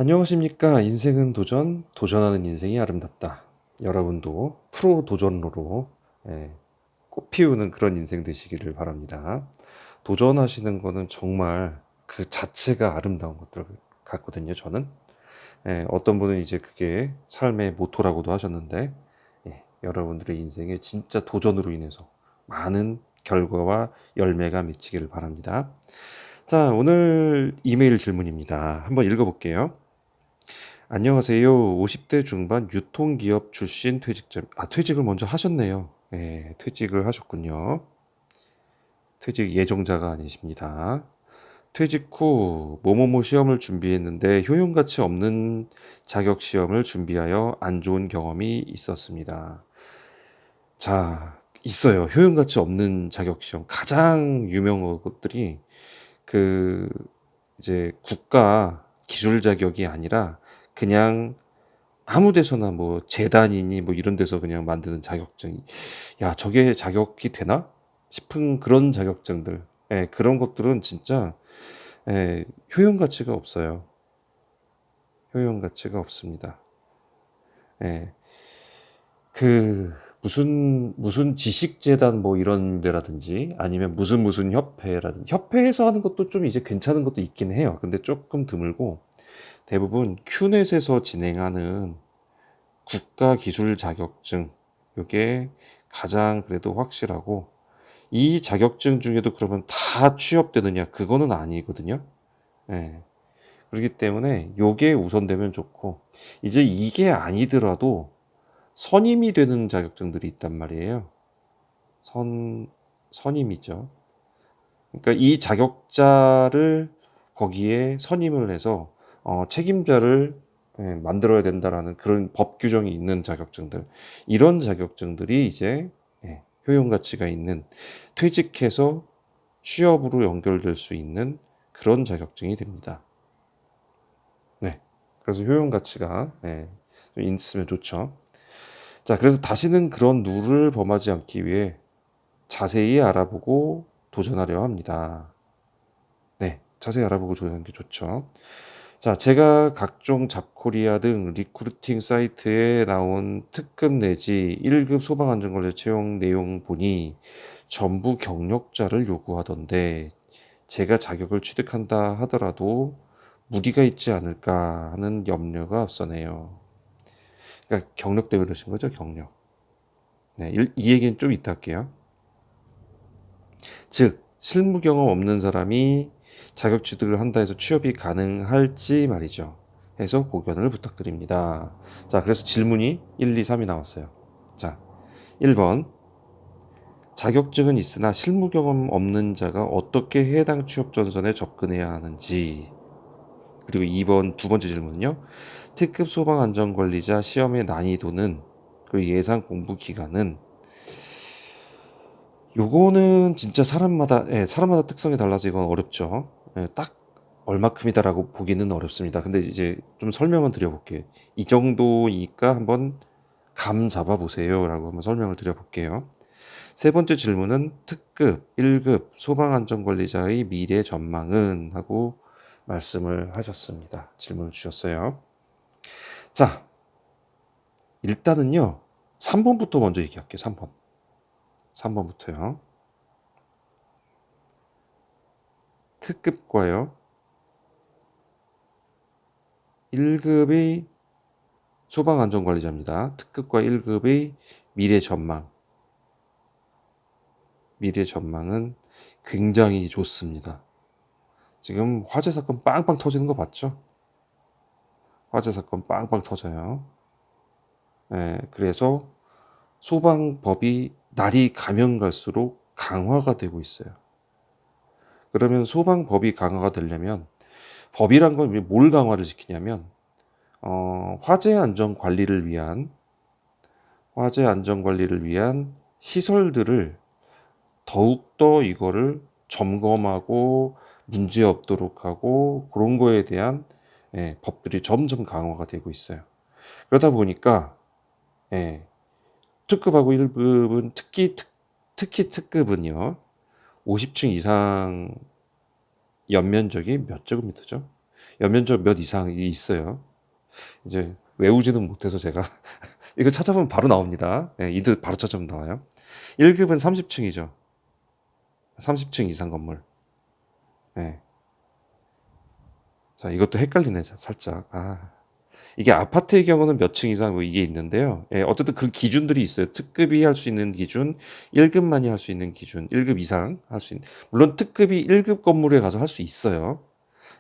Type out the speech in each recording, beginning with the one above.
안녕하십니까. 인생은 도전, 도전하는 인생이 아름답다. 여러분도 프로 도전로로 꽃 피우는 그런 인생 되시기를 바랍니다. 도전하시는 거는 정말 그 자체가 아름다운 것들 같거든요, 저는. 어떤 분은 이제 그게 삶의 모토라고도 하셨는데, 여러분들의 인생에 진짜 도전으로 인해서 많은 결과와 열매가 맺히기를 바랍니다. 자, 오늘 이메일 질문입니다. 한번 읽어볼게요. 안녕하세요. 50대 중반 유통기업 출신 퇴직자. 퇴직을 먼저 하셨네요. 퇴직을 하셨군요. 퇴직 예정자가 아니십니다. 퇴직 후 뭐뭐뭐 시험을 준비했는데 효용가치 없는 자격 시험을 준비하여 안 좋은 경험이 있었습니다. 자, 있어요. 효용가치 없는 자격 시험. 가장 유명한 것들이 그 이제 국가 기술 자격이 아니라 그냥 아무 데서나 뭐 재단이니 뭐 이런 데서 그냥 만드는 자격증. 야, 저게 자격이 되나? 싶은 그런 자격증들. 그런 것들은 진짜 효용 가치가 없어요. 효용 가치가 없습니다. 예. 그 무슨 지식재단 뭐 이런 데라든지 아니면 무슨 협회라든지 협회에서 하는 것도 좀 이제 괜찮은 것도 있긴 해요. 근데 조금 드물고 대부분 큐넷에서 진행하는 국가 기술 자격증 요게 가장 그래도 확실하고 이 자격증 중에도 그러면 다 취업되느냐 그거는 아니거든요. 예. 그렇기 때문에 요게 우선되면 좋고 이제 이게 아니더라도 선임이 되는 자격증들이 있단 말이에요. 선 선임이죠. 그러니까 이 자격자를 거기에 선임을 해서 책임자를 만들어야 된다라는 그런 법 규정이 있는 자격증들. 이런 자격증들이 이제 효용 가치가 있는 퇴직해서 취업으로 연결될 수 있는 그런 자격증이 됩니다. 네. 그래서 효용 가치가 좀 있으면 좋죠. 자, 그래서 다시는 그런 룰을 범하지 않기 위해 자세히 알아보고 도전하려 합니다. 네, 자세히 알아보고 도전하는 게 좋죠. 자, 제가 각종 잡코리아 등 리크루팅 사이트에 나온 특급 내지 1급 소방안전관리 채용 내용 보니 전부 경력자를 요구하던데 제가 자격을 취득한다 하더라도 무리가 있지 않을까 하는 염려가 앞서네요. 그러니까 경력 때문에 그러신 거죠, 경력. 네, 이 얘기는 좀 이따 할게요. 즉, 실무 경험 없는 사람이 자격 취득을 한다 해서 취업이 가능할지 말이죠. 해서 고견을 부탁드립니다. 자, 그래서 질문이 1, 2, 3이 나왔어요. 자, 1번. 자격증은 있으나 실무 경험 없는 자가 어떻게 해당 취업 전선에 접근해야 하는지. 그리고 2번, 두 번째 질문은요. 특급 소방안전관리자 시험의 난이도는 그리고 예상 공부 기간은 요거는 진짜 사람마다 특성이 달라서 이건 어렵죠. 딱 얼마큼이다라고 보기는 어렵습니다. 근데 이제 좀 설명은 드려볼게요. 이 정도니까 한번 감 잡아보세요라고 한번 설명을 드려볼게요. 세 번째 질문은 특급 1급 소방안전관리자의 미래 전망은 하고 말씀을 하셨습니다. 질문을 주셨어요. 자, 일단은요. 3번부터 먼저 얘기할게요. 3번. 3번부터요. 특급과요. 1급의 소방안전관리자입니다. 특급과 1급의 미래 전망. 미래 전망은 굉장히 좋습니다. 지금 화재 사건 빵빵 터지는 거 봤죠? 화재 사건 빵빵 터져요. 그래서 소방법이 날이 가면 갈수록 강화가 되고 있어요. 그러면 소방법이 강화가 되려면 법이란 건 뭘 강화를 시키냐면 화재 안전 관리를 위한 시설들을 더욱더 이거를 점검하고 문제 없도록 하고 그런 거에 대한 법들이 점점 강화가 되고 있어요. 그러다 보니까 특급하고 1급은 특히 특급은요. 50층 이상 연면적이 몇 제곱미터죠? 연면적 몇 이상이 있어요. 이제 외우지는 못해서 제가 이거 찾아보면 바로 나옵니다. 예, 이도 바로 찾아보면 나와요. 1급은 30층이죠. 30층 이상 건물. 예. 자, 이것도 헷갈리네, 살짝. 이게 아파트의 경우는 몇 층 이상 뭐 이게 있는데요. 예, 어쨌든 그 기준들이 있어요. 특급이 할 수 있는 기준, 1급만이 할 수 있는 기준, 1급 이상 할 수 있는. 물론 특급이 1급 건물에 가서 할 수 있어요.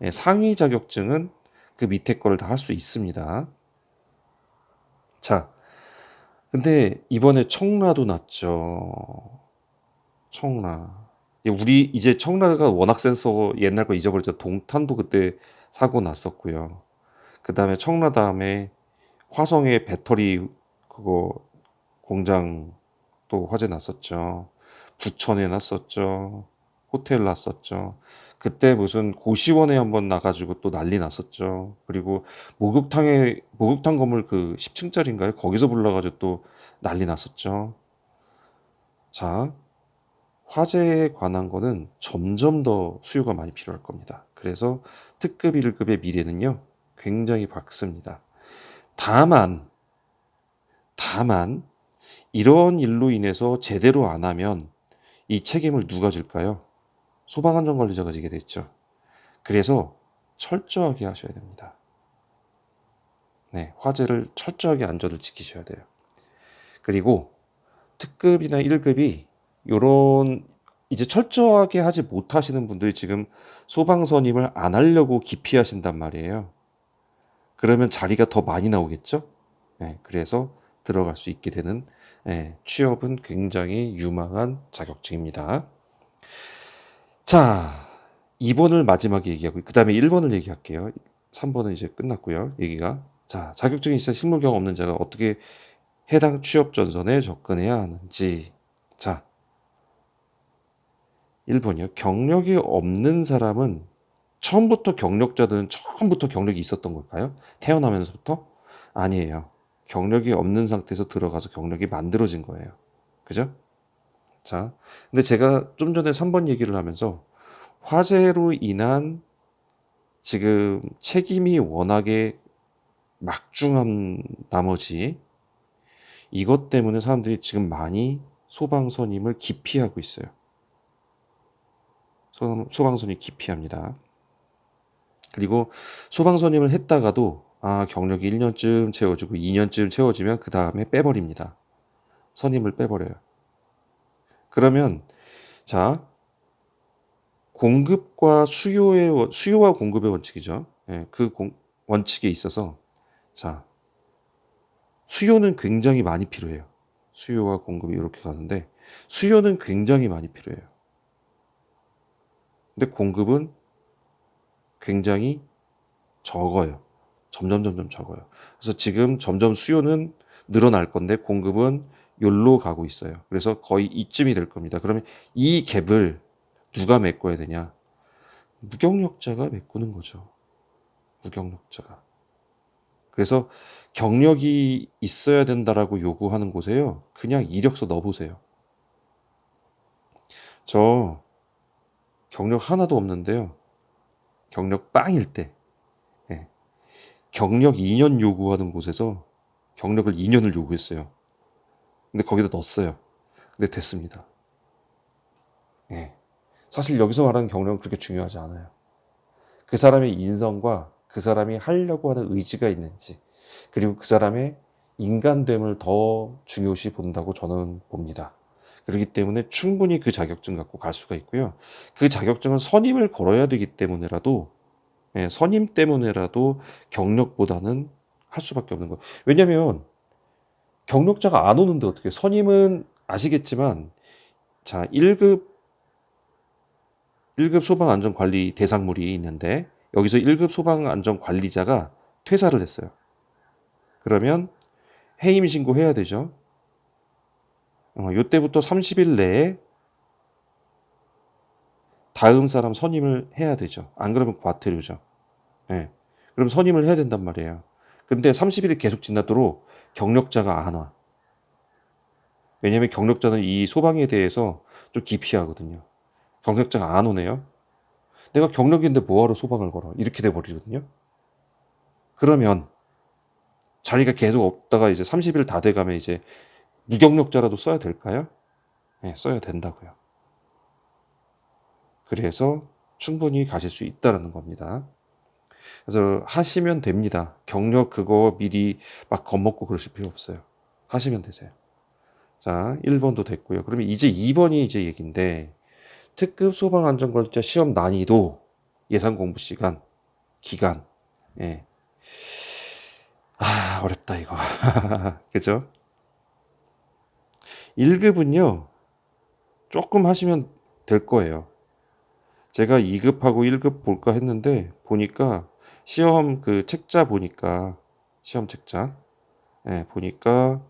예, 상위 자격증은 그 밑에 거를 다 할 수 있습니다. 자, 근데 이번에 청라도 났죠. 청라. 예, 우리 이제 청라가 워낙 센서 옛날 거 잊어버렸죠. 동탄도 그때 사고 났었고요. 그 다음에 청라 다음에 화성의 배터리 그거 공장 또 화재 났었죠. 부천에 났었죠. 호텔 났었죠. 그때 무슨 고시원에 한번 나가지고 또 난리 났었죠. 그리고 목욕탕 건물 그 10층짜리인가요? 거기서 불러가지고 또 난리 났었죠. 자, 화재에 관한 거는 점점 더 수요가 많이 필요할 겁니다. 그래서 특급 1급의 미래는요, 굉장히 밝습니다. 다만, 다만, 이런 일로 인해서 제대로 안 하면 이 책임을 누가 질까요? 소방안전관리자가 지게 됐죠. 그래서 철저하게 하셔야 됩니다. 네, 화재를 철저하게 안전을 지키셔야 돼요. 그리고 특급이나 1급이 요런 이제 철저하게 하지 못하시는 분들이 지금 소방 선임을 안 하려고 기피하신단 말이에요. 그러면 자리가 더 많이 나오겠죠? 네, 그래서 들어갈 수 있게 되는 취업은 굉장히 유망한 자격증입니다. 자, 2번을 마지막에 얘기하고 그 다음에 1번을 얘기할게요. 3번은 이제 끝났고요. 얘기가. 자, 자격증이 있어 실무 경험 없는 자가 어떻게 해당 취업 전선에 접근해야 하는지. 자, 1번이요. 경력이 없는 사람은 처음부터 경력이 있었던 걸까요? 태어나면서부터? 아니에요. 경력이 없는 상태에서 들어가서 경력이 만들어진 거예요. 그죠? 자, 근데 제가 좀 전에 3번 얘기를 하면서 화재로 인한 지금 책임이 워낙에 막중한 나머지 이것 때문에 사람들이 지금 많이 소방선임을 기피하고 있어요. 소방선임 기피합니다. 그리고 소방선임을 했다가도 경력이 1년쯤 채워지고 2년쯤 채워지면 그 다음에 빼버립니다. 선임을 빼버려요. 그러면 자 수요와 공급의 원칙이죠. 예, 원칙에 있어서 자 수요는 굉장히 많이 필요해요. 수요와 공급이 이렇게 가는데 수요는 굉장히 많이 필요해요. 근데 공급은 굉장히 적어요. 점점 적어요. 그래서 지금 점점 수요는 늘어날 건데 공급은 욜로 가고 있어요. 그래서 거의 이쯤이 될 겁니다. 그러면 이 갭을 누가 메꿔야 되냐? 무경력자가 메꾸는 거죠. 무경력자가. 그래서 경력이 있어야 된다라고 요구하는 곳에요. 그냥 이력서 넣어보세요. 저 경력 하나도 없는데요. 경력 빵일 때 예. 경력 2년 요구하는 곳에서 경력을 2년을 요구했어요. 근데 거기다 넣었어요. 근데 됐습니다. 예. 사실 여기서 말하는 경력은 그렇게 중요하지 않아요. 그 사람의 인성과 그 사람이 하려고 하는 의지가 있는지 그리고 그 사람의 인간됨을 더 중요시 본다고 저는 봅니다. 그렇기 때문에 충분히 그 자격증 갖고 갈 수가 있고요. 그 자격증은 선임을 걸어야 되기 때문에라도 선임 때문에라도 경력보다는 할 수밖에 없는 거예요. 왜냐하면 경력자가 안 오는데 어떻게 선임은 아시겠지만 자 1급 소방안전관리 대상물이 있는데 여기서 1급 소방안전관리자가 퇴사를 했어요. 그러면 해임 신고해야 되죠. 이때부터 30일 내에 다음 사람 선임을 해야 되죠. 안 그러면 과태료죠. 예. 그럼 선임을 해야 된단 말이에요. 근데 30일이 계속 지나도록 경력자가 안 와. 왜냐면 경력자는 이 소방에 대해서 좀 기피하거든요. 경력자가 안 오네요. 내가 경력인데 뭐하러 소방을 걸어? 이렇게 돼버리거든요. 그러면 자리가 계속 없다가 이제 30일 다 돼가면 이제 무경력자라도 써야 될까요? 네, 써야 된다고요. 그래서 충분히 가실 수 있다는 겁니다. 그래서 하시면 됩니다. 경력 그거 미리 막 겁먹고 그러실 필요 없어요. 하시면 되세요. 자, 1번도 됐고요. 그러면 이제 2번이 이제 얘기인데, 특급 소방안전관리자 시험 난이도, 예상 공부 시간, 기간. 예. 아, 어렵다, 이거. 그죠? 1급은요, 조금 하시면 될 거예요. 제가 2급하고 1급 볼까 했는데, 보니까, 시험 그 책자 보니까, 시험 책자, 예, 보니까,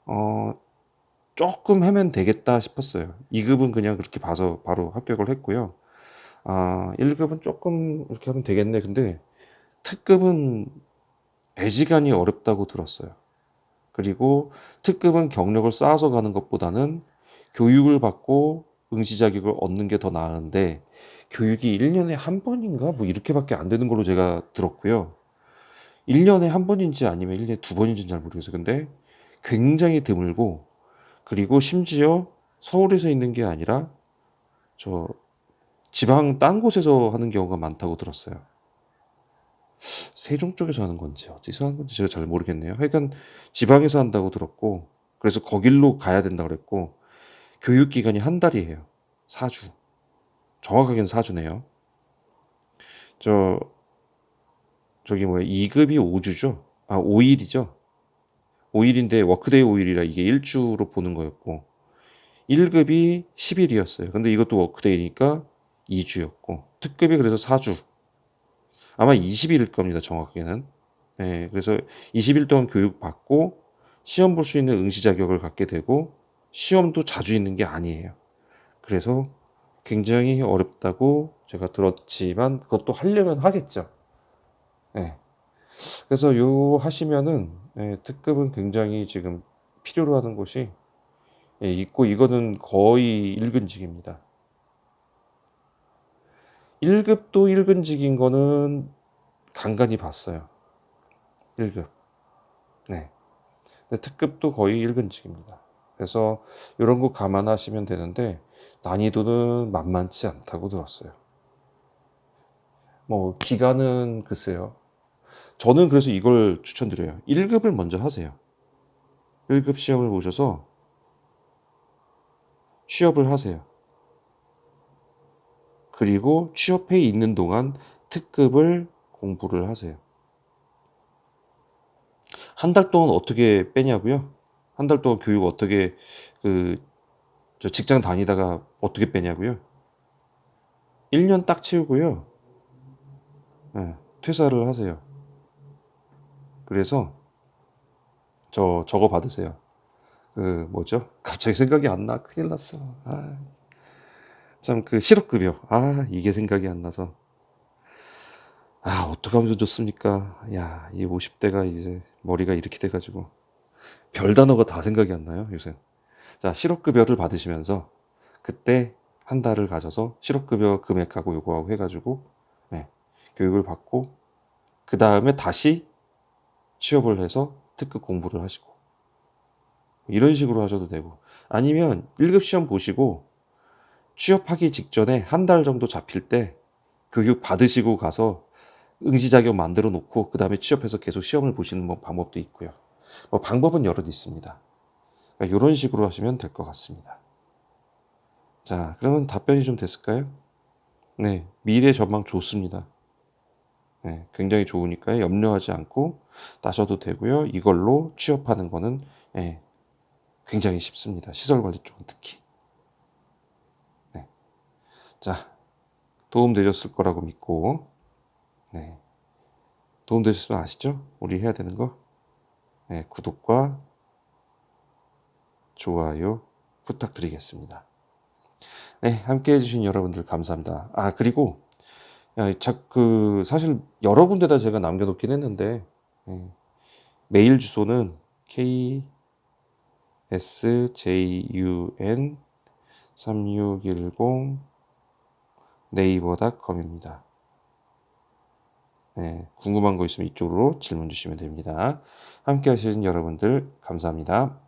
어, 조금 하면 되겠다 싶었어요. 2급은 그냥 그렇게 봐서 바로 합격을 했고요. 아, 1급은 조금 이렇게 하면 되겠네. 근데 특급은 애지간히 어렵다고 들었어요. 그리고 특급은 경력을 쌓아서 가는 것보다는 교육을 받고 응시 자격을 얻는 게 더 나은데 교육이 1년에 한 번인가 뭐 이렇게밖에 안 되는 걸로 제가 들었고요. 1년에 한 번인지 아니면 1년에 두 번인지는 잘 모르겠어요. 근데 굉장히 드물고 그리고 심지어 서울에서 있는 게 아니라 저 지방 딴 곳에서 하는 경우가 많다고 들었어요. 세종 쪽에서 하는 건지 어디서 하는 건지 제가 잘 모르겠네요. 하여간 지방에서 한다고 들었고 그래서 거길로 가야 된다 그랬고 교육 기간이 한 달이에요. 4주. 정확하게는 4주네요. 저 저기 뭐야 2급이 5주죠. 아 5일이죠. 5일인데 워크데이 5일이라 이게 1주로 보는 거였고 1급이 10일이었어요. 근데 이것도 워크데이니까 2주였고 특급이 그래서 4주. 아마 20일일 겁니다. 정확하게는. 네, 그래서 20일 동안 교육받고 시험 볼 수 있는 응시 자격을 갖게 되고 시험도 자주 있는 게 아니에요. 그래서 굉장히 어렵다고 제가 들었지만 그것도 하려면 하겠죠. 네. 그래서 요 하시면은 특급은 굉장히 지금 필요로 하는 곳이 있고 이거는 거의 1근직입니다. 1급도 1근직인 거는 간간히 봤어요. 1급. 네. 근데 특급도 거의 1근직입니다. 그래서 이런 거 감안하시면 되는데 난이도는 만만치 않다고 들었어요. 뭐 기간은 글쎄요. 저는 그래서 이걸 추천드려요. 1급을 먼저 하세요. 1급 시험을 보셔서 취업을 하세요. 그리고 취업해 있는 동안 특급을 공부를 하세요. 한 달 동안 어떻게 빼냐고요? 한 달 동안 교육 어떻게 그 저 직장 다니다가 어떻게 빼냐고요? 1년 딱 채우고요. 네, 퇴사를 하세요. 그래서 저거 받으세요. 그 뭐죠? 갑자기 생각이 안 나. 큰일 났어. 아, 참 그 실업급여. 아, 이게 생각이 안 나서. 아, 어떡하면 좋습니까? 야, 이 50대가 이제 머리가 이렇게 돼가지고 별 단어가 다 생각이 안 나요, 요새. 자, 실업급여를 받으시면서 그때 한 달을 가져서 실업급여 금액하고 요거하고 해가지고 네, 교육을 받고 그 다음에 다시 취업을 해서 특급 공부를 하시고 이런 식으로 하셔도 되고 아니면 1급 시험 보시고 취업하기 직전에 한 달 정도 잡힐 때 교육 받으시고 가서 응시 자격 만들어 놓고 그 다음에 취업해서 계속 시험을 보시는 뭐 방법도 있고요. 뭐 방법은 여러 있습니다. 그러니까 이런 식으로 하시면 될 것 같습니다. 자, 그러면 답변이 좀 됐을까요? 네, 미래 전망 좋습니다. 네, 굉장히 좋으니까 염려하지 않고 따셔도 되고요. 이걸로 취업하는 거는 굉장히 쉽습니다. 시설 관리 쪽은 특히. 네. 자, 도움 되셨을 거라고 믿고, 네. 도움 되셨으면 아시죠? 우리 해야 되는 거? 네, 구독과 좋아요 부탁드리겠습니다. 네, 함께 해주신 여러분들 감사합니다. 아, 그리고, 사실 여러 군데다 제가 남겨놓긴 했는데, 메일 주소는 ksjun 3610 네이버닷컴입니다. 네, 궁금한 거 있으면 이쪽으로 질문 주시면 됩니다. 함께 하시는 여러분들 감사합니다.